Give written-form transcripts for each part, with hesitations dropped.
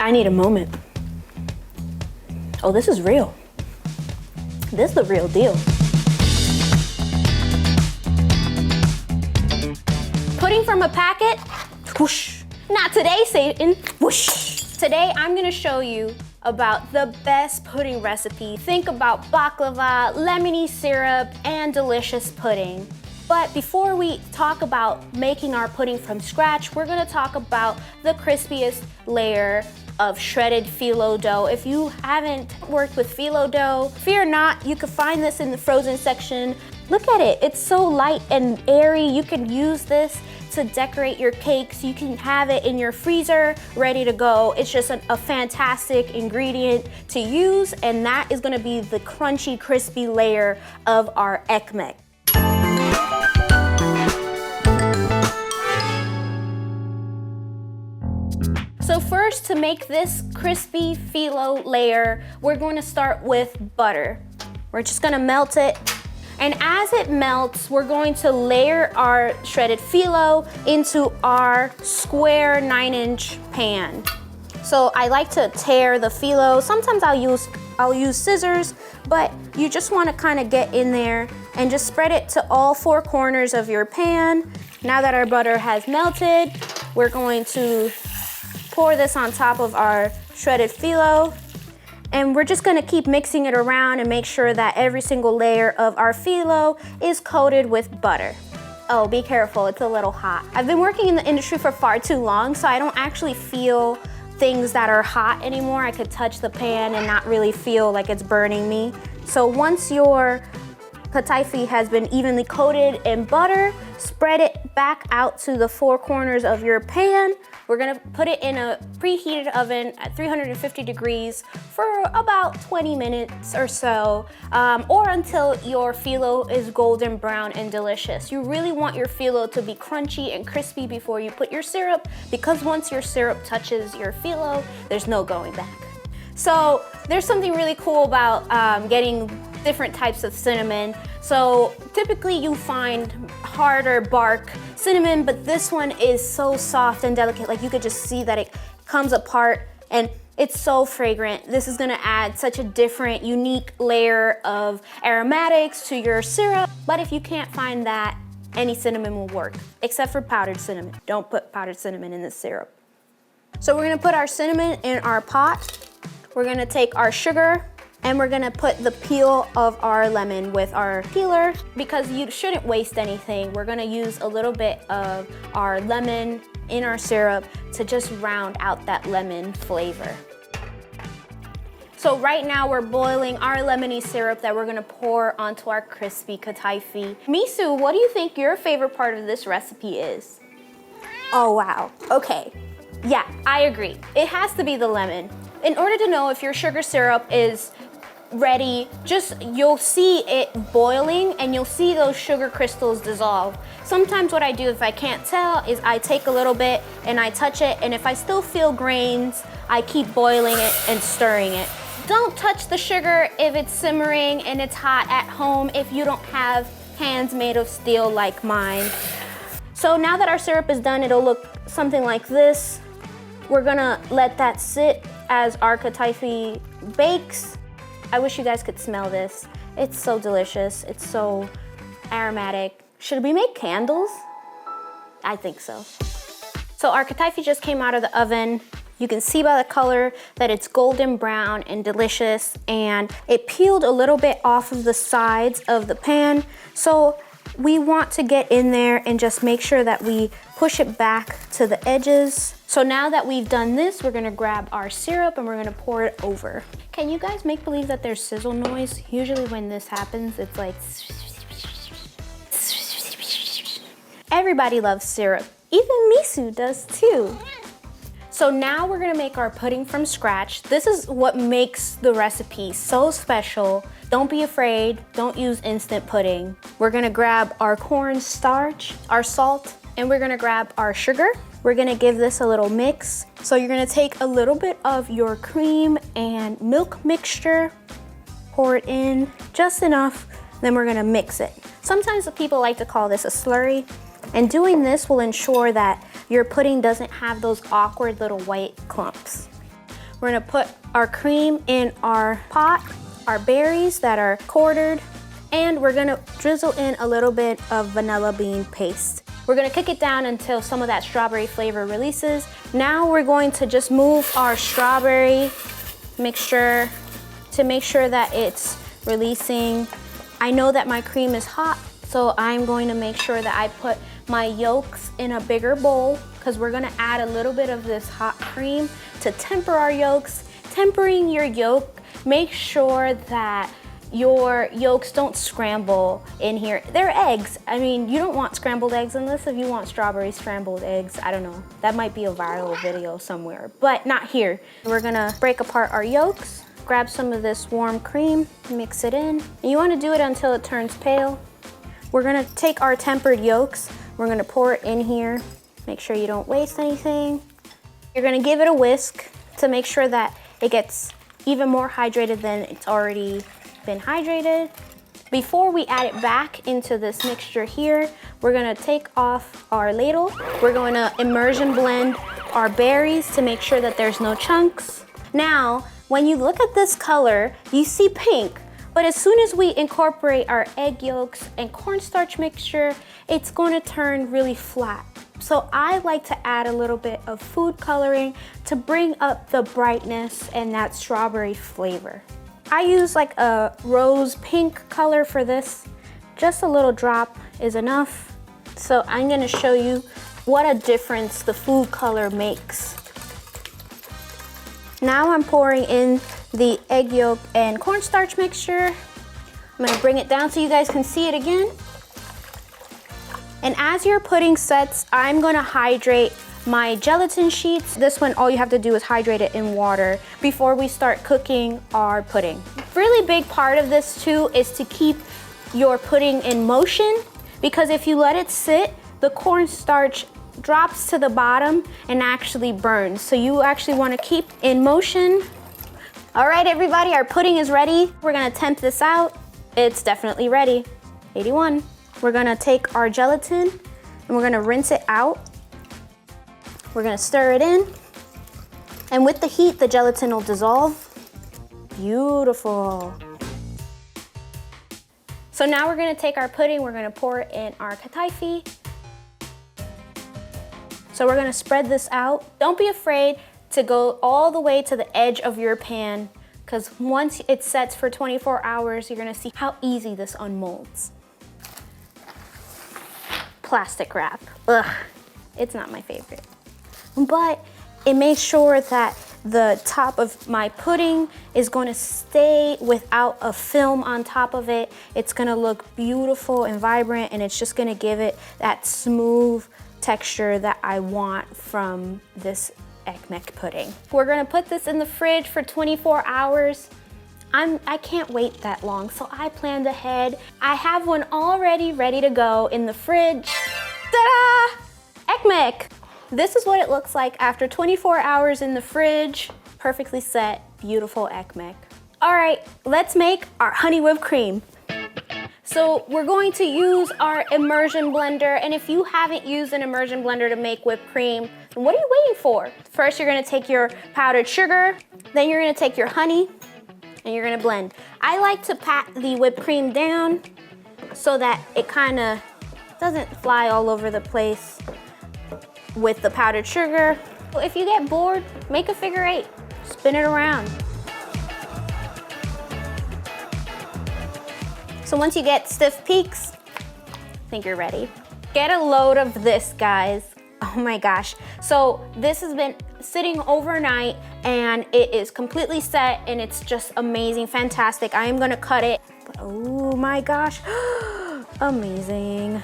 I need a moment. Oh, this is real. This is the real deal. Pudding from a packet, whoosh. Not today, Satan, whoosh. Today, I'm gonna show you about the best pudding recipe. Think about baklava, lemony syrup, and delicious pudding. But before we talk about making our pudding from scratch, we're gonna talk about the crispiest layer of shredded phyllo dough. If you haven't worked with phyllo dough, fear not, you can find this in the frozen section. Look at it, it's so light and airy. You can use this to decorate your cakes. You can have it in your freezer, ready to go. It's just a fantastic ingredient to use, and that is gonna be the crunchy, crispy layer of our ekmek. So first, to make this crispy phyllo layer, we're going to start with butter. We're just gonna melt it. And as it melts, we're going to layer our shredded phyllo into our square 9-inch pan. So I like to tear the phyllo. Sometimes I'll use scissors, but you just want to kind of get in there and just spread it to all 4 corners of your pan. Now that our butter has melted, we're going to pour this on top of our shredded phyllo. And we're just gonna keep mixing it around and make sure that every single layer of our phyllo is coated with butter. Oh, be careful, it's a little hot. I've been working in the industry for far too long, so I don't actually feel things that are hot anymore. I could touch the pan and not really feel like it's burning me. So once your kataifi has been evenly coated in butter, spread it back out to the 4 corners of your pan. We're gonna put it in a preheated oven at 350 degrees for about 20 minutes or so, or until your phyllo is golden brown and delicious. You really want your phyllo to be crunchy and crispy before you put your syrup, because once your syrup touches your phyllo, there's no going back. So there's something really cool about getting different types of cinnamon. So typically you find harder bark cinnamon, but this one is so soft and delicate. Like you could just see that it comes apart and it's so fragrant. This is gonna add such a different, unique layer of aromatics to your syrup. But if you can't find that, any cinnamon will work, except for powdered cinnamon. Don't put powdered cinnamon in this syrup. So we're gonna put our cinnamon in our pot. We're gonna take our sugar, and we're gonna put the peel of our lemon with our peeler. Because you shouldn't waste anything, we're gonna use a little bit of our lemon in our syrup to just round out that lemon flavor. So right now we're boiling our lemony syrup that we're gonna pour onto our crispy kataifi. Misu, what do you think your favorite part of this recipe is? Oh wow, okay. Yeah, I agree. It has to be the lemon. In order to know if your sugar syrup is ready, you'll see it boiling and you'll see those sugar crystals dissolve. Sometimes what I do, if I can't tell, is I take a little bit and I touch it, and if I still feel grains, I keep boiling it and stirring it. Don't touch the sugar if it's simmering and it's hot at home, if you don't have hands made of steel like mine. So now that our syrup is done, it'll look something like this. We're gonna let that sit as our kataifi bakes. I wish you guys could smell this. It's so delicious. It's so aromatic. Should we make candles? I think so. So our kataifi just came out of the oven. You can see by the color that it's golden brown and delicious, and it peeled a little bit off of the sides of the pan. So we want to get in there and just make sure that we push it back to the edges. So now that we've done this, we're gonna grab our syrup and we're gonna pour it over. Can you guys make believe that there's sizzle noise? Usually when this happens, it's like... Everybody loves syrup. Even Misu does too. So now we're gonna make our pudding from scratch. This is what makes the recipe so special. Don't be afraid, don't use instant pudding. We're gonna grab our corn starch, our salt, and we're gonna grab our sugar. We're gonna give this a little mix. So you're gonna take a little bit of your cream and milk mixture, pour it in just enough, then we're gonna mix it. Sometimes people like to call this a slurry, and doing this will ensure that your pudding doesn't have those awkward little white clumps. We're gonna put our cream in our pot, our berries that are quartered, and we're gonna drizzle in a little bit of vanilla bean paste. We're gonna cook it down until some of that strawberry flavor releases. Now we're going to just move our strawberry mixture to make sure that it's releasing. I know that my cream is hot, so I'm going to make sure that I put my yolks in a bigger bowl because we're gonna add a little bit of this hot cream to temper our yolks. Tempering your yolk, make sure that your yolks don't scramble in here. They're eggs. I mean, you don't want scrambled eggs unless if you want strawberry scrambled eggs. I don't know. That might be a viral video somewhere, but not here. We're gonna break apart our yolks, grab some of this warm cream, mix it in. And you wanna do it until it turns pale. We're gonna take our tempered yolks, we're gonna pour it in here. Make sure you don't waste anything. You're gonna give it a whisk to make sure that it gets even more hydrated than it's already been hydrated. Before we add it back into this mixture here, we're gonna take off our ladle. We're going to immersion blend our berries to make sure that there's no chunks. Now, when you look at this color, you see pink, but as soon as we incorporate our egg yolks and cornstarch mixture, it's gonna turn really flat. So I like to add a little bit of food coloring to bring up the brightness and that strawberry flavor. I use like a rose pink color for this. Just a little drop is enough. So I'm gonna show you what a difference the food color makes. Now I'm pouring in the egg yolk and cornstarch mixture. I'm gonna bring it down so you guys can see it again. And as your pudding sets, I'm gonna hydrate my gelatin sheets. This one, all you have to do is hydrate it in water before we start cooking our pudding. Really big part of this too is to keep your pudding in motion, because if you let it sit, the cornstarch drops to the bottom and actually burns. So you actually wanna keep in motion. All right, everybody, our pudding is ready. We're gonna temp this out. It's definitely ready, 81. We're gonna take our gelatin and we're gonna rinse it out. We're gonna stir it in. And with the heat, the gelatin will dissolve. Beautiful. So now we're gonna take our pudding, we're gonna pour it in our kataifi. So we're gonna spread this out. Don't be afraid to go all the way to the edge of your pan, because once it sets for 24 hours, you're gonna see how easy this unmolds. Plastic wrap, ugh, it's not my favorite. But it makes sure that the top of my pudding is going to stay without a film on top of it. It's going to look beautiful and vibrant, and it's just going to give it that smooth texture that I want from this ekmek pudding. We're going to put this in the fridge for 24 hours. I can't wait that long, so I planned ahead. I have one already ready to go in the fridge. Ta-da! Ekmek! This is what it looks like after 24 hours in the fridge. Perfectly set, beautiful ekmek. All right, let's make our honey whipped cream. So we're going to use our immersion blender, and if you haven't used an immersion blender to make whipped cream, then what are you waiting for? First, you're gonna take your powdered sugar, then you're gonna take your honey, and you're gonna blend. I like to pat the whipped cream down so that it kinda doesn't fly all over the place with the powdered sugar. If you get bored, make a figure eight, spin it around. So once you get stiff peaks, I think you're ready. Get a load of this, guys. Oh my gosh. So this has been sitting overnight and it is completely set and it's just amazing, fantastic. I am gonna cut it, but oh my gosh, amazing.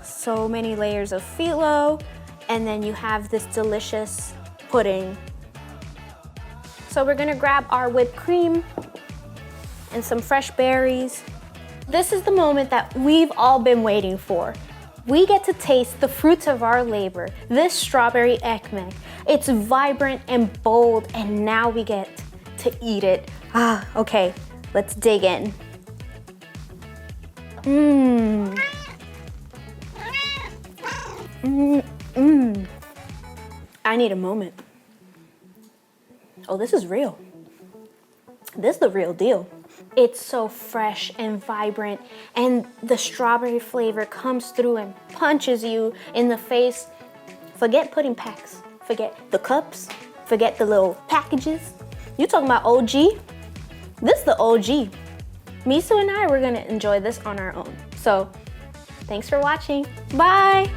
So many layers of phyllo, and then you have this delicious pudding. So we're gonna grab our whipped cream and some fresh berries. This is the moment that we've all been waiting for. We get to taste the fruits of our labor, this strawberry ekmek. It's vibrant and bold, and now we get to eat it. Okay, let's dig in. I need a moment. Oh, this is real. This is the real deal. It's so fresh and vibrant, and the strawberry flavor comes through and punches you in the face. Forget pudding packs, forget the cups, forget the little packages. You talking about OG? This is the OG. Miso and I, we're gonna enjoy this on our own. So, thanks for watching. Bye.